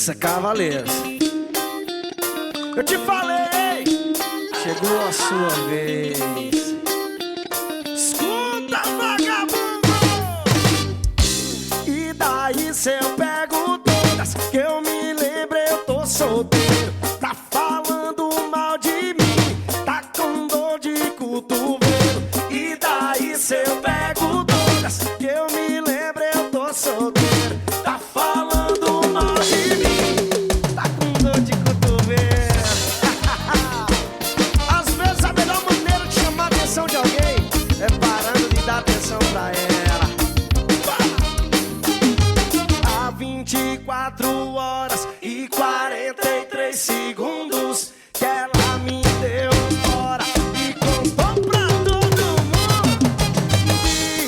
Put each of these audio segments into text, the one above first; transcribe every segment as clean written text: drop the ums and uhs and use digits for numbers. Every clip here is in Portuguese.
Isso é Cavaleiros. Eu te falei, chegou a sua vez. Escuta, vagabundo! E daí se eu pego todas que eu me lembro, eu tô solteiro. Tá falando mal de mim, tá com dor de cotovelo. E daí se eu pego todas que eu me lembro, eu tô solteiro. Tá falando mal de mim, tá com dor de cotovelo. Às vezes a melhor maneira de chamar a atenção de alguém é parando de dar atenção pra ela. Há 24 horas e 43 segundos que ela me deu fora e contou pra todo mundo.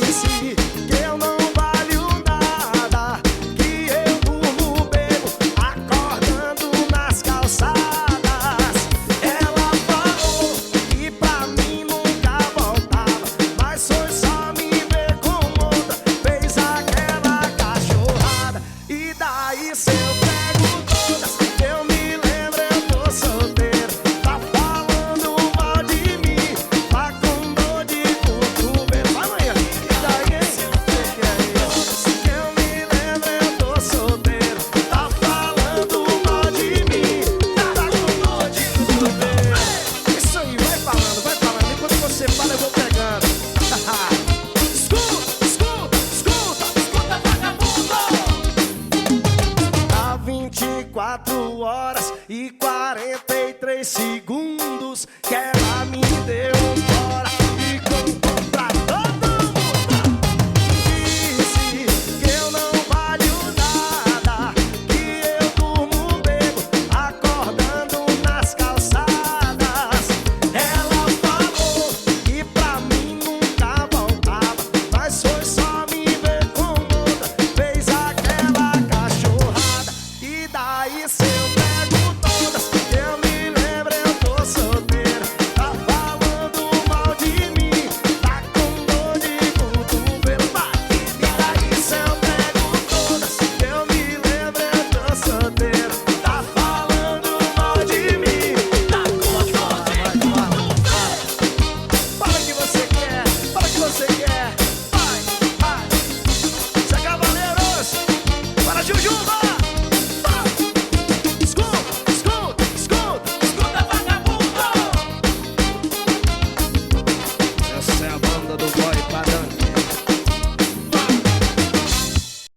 Disse que eu não valho nada, que eu durmo bebo acordando nas calçadas. Ela falou que pra mim nunca voltava, mas foi só me ver com outra, fez aquela cachorrada. E daí se eu pego todas, eu me lembro, eu tô solteiro. Tá falando mal de mim, tá com dor de cotovelo. Vai, manhã. E daí, hein? Que é isso? Que eu me lembro, eu tô solteiro. Tá falando mal de mim, tá com dor de cotovelo. Isso aí, vai falando. Enquanto você fala, eu vou pegando. Escuta, vagabundo! Há 24 horas e 43 segundos